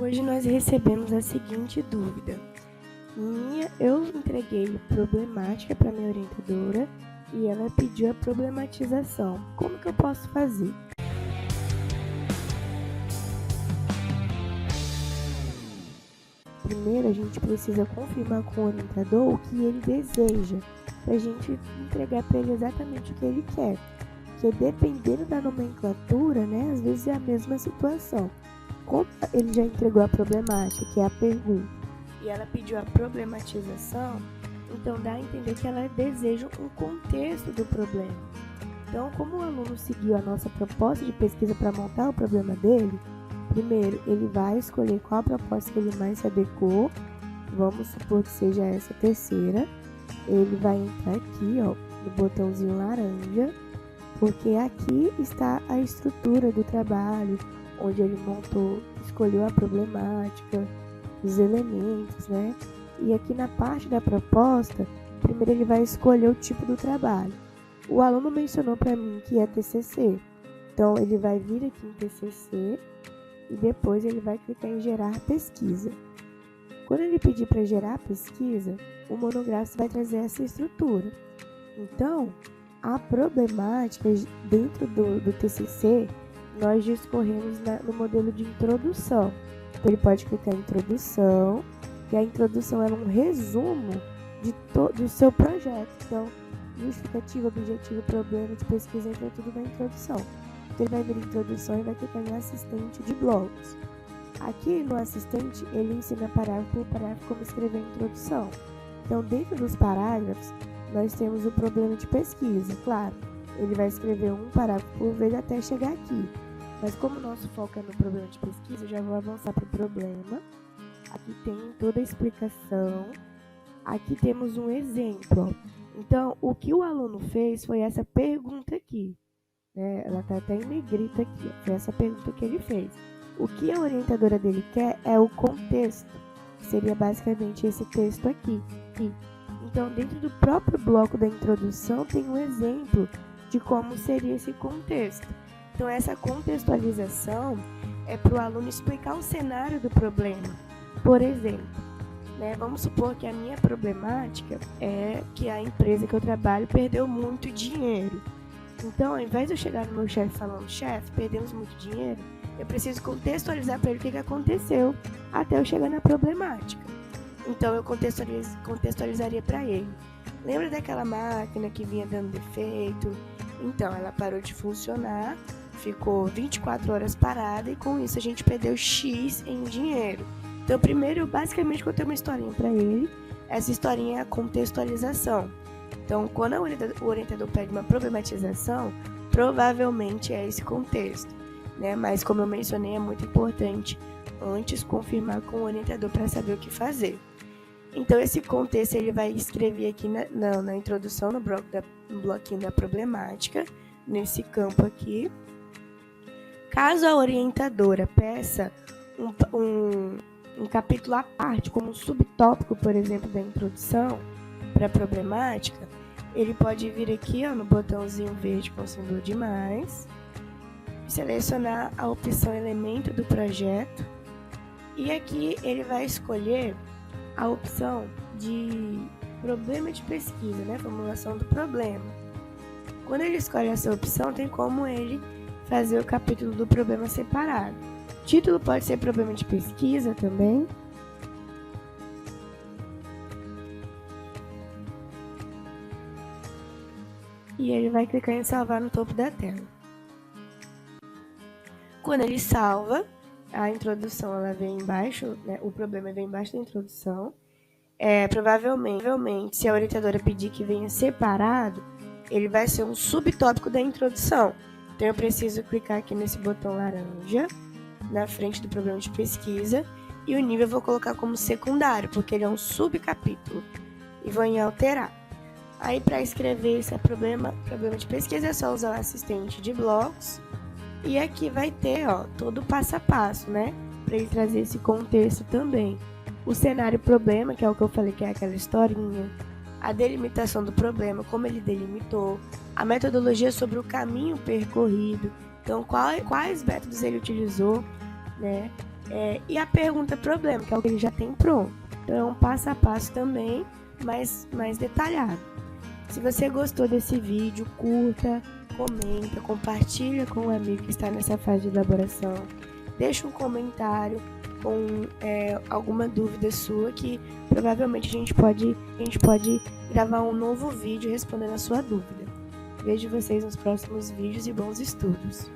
Hoje nós recebemos a seguinte dúvida. Eu entreguei problemática para minha orientadora e ela pediu a problematização. Como que eu posso fazer? Primeiro, a gente precisa confirmar com o orientador o que ele deseja, para a gente entregar para ele exatamente o que ele quer. Porque dependendo da nomenclatura, às vezes é a mesma situação. Como ele já entregou a problemática, que é a pergunta, e ela pediu a problematização, então dá a entender que ela deseja um contexto do problema. Então, como o aluno seguiu a nossa proposta de pesquisa para montar o problema dele, primeiro ele vai escolher qual a proposta que ele mais se adequou, vamos supor que seja essa terceira, ele vai entrar aqui, no botãozinho laranja, porque aqui está a estrutura do trabalho, onde ele escolheu a problemática, os elementos, E aqui na parte da proposta, primeiro ele vai escolher o tipo do trabalho. O aluno mencionou para mim que é TCC, então ele vai vir aqui em TCC e depois ele vai clicar em gerar pesquisa. Quando ele pedir para gerar pesquisa, o monográfico vai trazer essa estrutura. Então, a problemática dentro do TCC, nós discorremos no modelo de introdução. Então, ele pode clicar em introdução, e a introdução é um resumo do seu projeto. Então, justificativa, objetivo, problema de pesquisa, entra tudo na introdução. Então, ele vai vir em introdução e vai clicar em assistente de blocos. Aqui no assistente, ele ensina parágrafo por parágrafo como escrever a introdução. Então, dentro dos parágrafos, nós temos o problema de pesquisa. Claro, ele vai escrever um parágrafo por vez até chegar aqui. Mas como o nosso foco é no problema de pesquisa, eu já vou avançar para o problema. Aqui tem toda a explicação. Aqui temos um exemplo. Então, o que o aluno fez foi essa pergunta aqui. Ela está até em negrita aqui. Foi essa pergunta que ele fez. O que a orientadora dele quer é o contexto, que seria basicamente esse texto aqui. Então, dentro do próprio bloco da introdução, tem um exemplo de como seria esse contexto. Então, essa contextualização é para o aluno explicar o cenário do problema. Por exemplo, vamos supor que a minha problemática é que a empresa que eu trabalho perdeu muito dinheiro. Então, ao invés de eu chegar no meu chefe falando, chefe, perdemos muito dinheiro, eu preciso contextualizar para ele o que aconteceu até eu chegar na problemática. Então, eu contextualizaria para ele. Lembra daquela máquina que vinha dando defeito? Então, ela parou de funcionar, ficou 24 horas parada e com isso a gente perdeu X em dinheiro. Então, primeiro, eu basicamente contei uma historinha para ele. Essa historinha é a contextualização. Então, quando o orientador pede uma problematização, provavelmente é esse contexto. Mas, como eu mencionei, é muito importante antes confirmar com o orientador para saber o que fazer. Então, esse contexto ele vai escrever aqui na introdução, no bloquinho da problemática, nesse campo aqui. Caso a orientadora peça um capítulo à parte, como um subtópico, por exemplo, da introdução para a problemática, ele pode vir aqui no botãozinho verde com o símbolo de mais, selecionar a opção elemento do projeto, e aqui ele vai escolher a opção de problema de pesquisa, formulação do problema. Quando ele escolhe essa opção, tem como ele fazer o capítulo do problema separado. O título pode ser problema de pesquisa também. E ele vai clicar em salvar no topo da tela. Quando ele salva, a introdução ela vem embaixo, o problema vem embaixo da introdução. Provavelmente, se a orientadora pedir que venha separado, ele vai ser um subtópico da introdução. Então, eu preciso clicar aqui nesse botão laranja, na frente do problema de pesquisa, e o nível eu vou colocar como secundário, porque ele é um subcapítulo. E vou em alterar. Aí, para escrever esse problema de pesquisa, é só usar o assistente de blocos. E aqui vai ter todo o passo a passo, para ele trazer esse contexto também. O cenário problema, que é o que eu falei que é aquela historinha. A delimitação do problema, como ele delimitou. A metodologia sobre o caminho percorrido. Então, quais métodos ele utilizou, E a pergunta problema, que é o que ele já tem pronto. Então é um passo a passo também, mais detalhado. Se você gostou desse vídeo, curta, comenta, compartilha com um amigo que está nessa fase de elaboração. Deixa um comentário com alguma dúvida sua, que provavelmente a gente pode gravar um novo vídeo respondendo a sua dúvida. Vejo vocês nos próximos vídeos e bons estudos!